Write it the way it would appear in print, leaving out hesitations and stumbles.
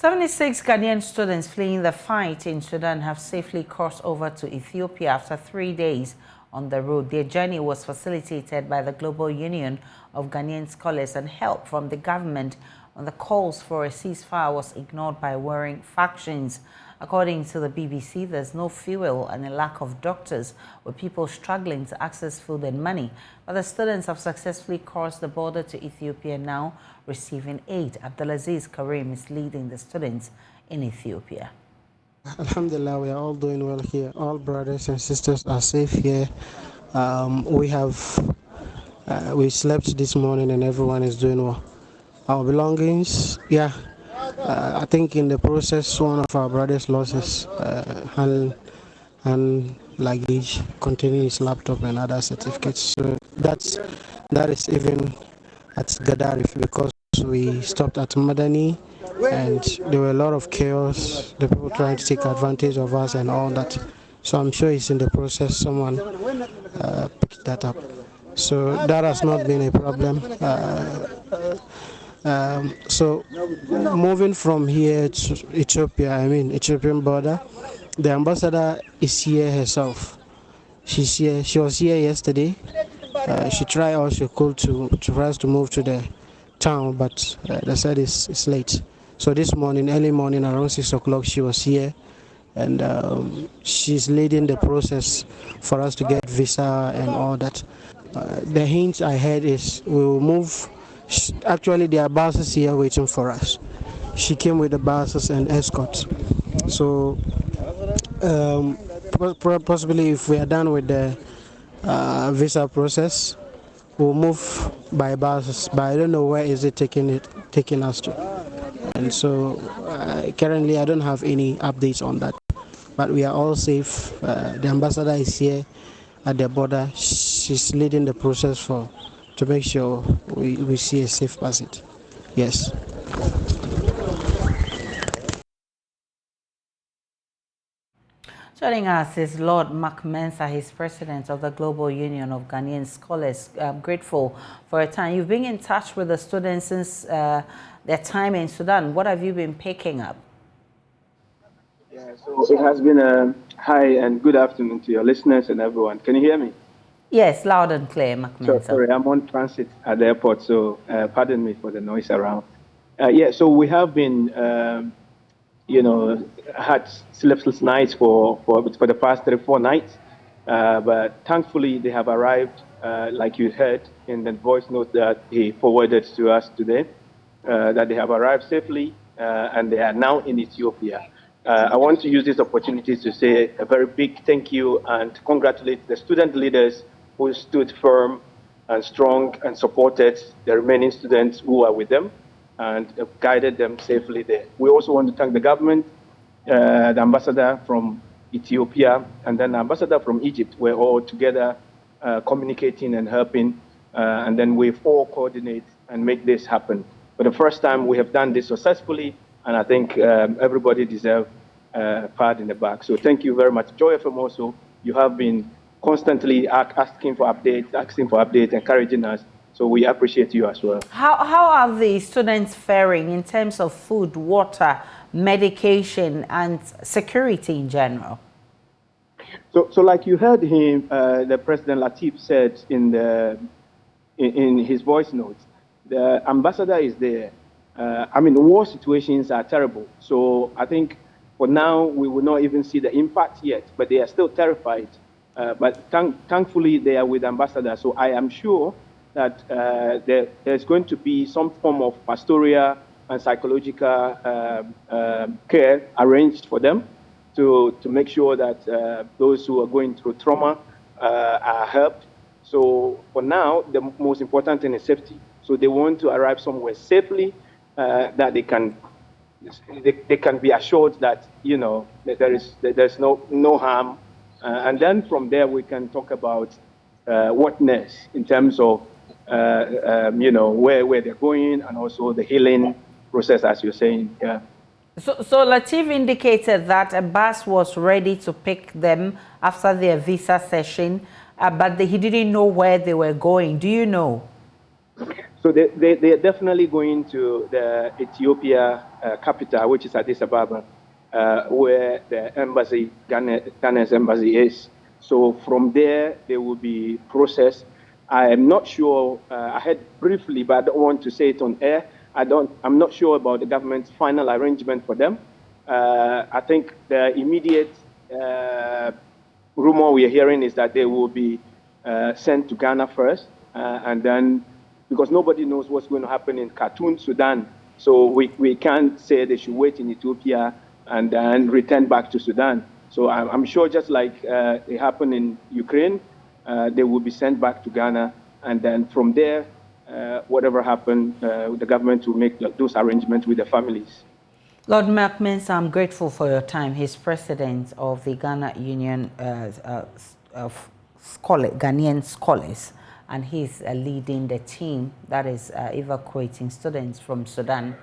76 Ghanaian students fleeing the fight in Sudan have safely crossed over to Ethiopia after 3 days on the road. Their journey was facilitated by the Global Union of Ghanaian Scholars, and help from the government on the calls for a ceasefire was ignored by warring factions. According to the BBC, there's no fuel and a lack of doctors, with people struggling to access food and money. But the students have successfully crossed the border to Ethiopia, now receiving aid. Abdulaziz Karim is leading the students in Ethiopia. Alhamdulillah, we are all doing well here. All brothers and sisters are safe here. We slept this morning and everyone is doing well. Our belongings, I think in the process, one of our brothers lost his hand luggage containing his laptop and other certificates. So that is even at Gadarif, because we stopped at Madani and there were a lot of chaos, the people trying to take advantage of us and all that. So I'm sure it's in the process, someone picked that up. So that has not been a problem. So moving from here to Ethiopia, Ethiopian border, the ambassador is here herself. She's here. She was here yesterday. She tried all she could for us to move to the town, but they said it's late. So this morning, early morning, around 6 o'clock, she was here, and she's leading the process for us to get visa and all that. The hint I heard is we will move. Actually, there are buses here waiting for us. She came with the buses and escorts. So possibly if we are done with the visa process, we'll move by buses, but I don't know where is it taking us to. And so currently I don't have any updates on that, but we are all safe. The ambassador is here at the border. She's leading the process to make sure we see a safe passage. Yes. Joining us is Lord Mark Mensah. He's president of the Global Union of Ghanaian Scholars. I'm grateful for your time. You've been in touch with the students since their time in Sudan. What have you been picking up? Yeah, so it has been a hi and good afternoon to your listeners and everyone. Can you hear me? Yes, loud and clear, Mark Mensah. Sorry, I'm on transit at the airport, so pardon me for the noise around. So we have been, had sleepless nights for the past 3-4 nights, but thankfully they have arrived, like you heard in the voice note that he forwarded to us today, that they have arrived safely and they are now in Ethiopia. I want to use this opportunity to say a very big thank you and congratulate the student leaders who stood firm and strong and supported the remaining students who are with them and guided them safely there. We also want to thank the government, the ambassador from Ethiopia, and then the ambassador from Egypt. We're all together communicating and helping, and then we've all coordinated and make this happen. For the first time, we have done this successfully, and I think everybody deserves a pat in the back. So thank you very much. Joy FM also, you have been constantly asking for updates, encouraging us. So we appreciate you as well. How are the students faring in terms of food, water, medication, and security in general? So like you heard him, the President Latif said in his voice notes, the ambassador is there. War situations are terrible. So I think for now, we will not even see the impact yet, but they are still terrified. But thankfully, they are with the ambassador. So I am sure that there's going to be some form of pastoral and psychological care arranged for them to make sure that those who are going through trauma are helped. So for now, the most important thing is safety. So they want to arrive somewhere safely, that they can be assured that that there's no harm, and then from there we can talk about what next in terms of where they're going, and also the healing process, as you're saying. Yeah. So Latif indicated that a bus was ready to pick them after their visa session, but he didn't know where they were going. Do you know? So they're definitely going to the Ethiopia capital, which is Addis Ababa, where the embassy, Ghana's embassy is. So from there, they will be processed. I am not sure, I heard briefly, but I don't want to say it on air. I'm not sure about the government's final arrangement for them. I think the immediate rumor we are hearing is that they will be sent to Ghana first, and then, because nobody knows what's going to happen in Khartoum, Sudan. So we can't say they should wait in Ethiopia and then return back to Sudan. So I'm sure just like it happened in Ukraine, they will be sent back to Ghana. And then from there, whatever happened, the government will make those arrangements with the families. Lord Mark Mensah, I'm grateful for your time. He's president of the Ghana Union of Ghanaian Scholars, and he's leading the team that is evacuating students from Sudan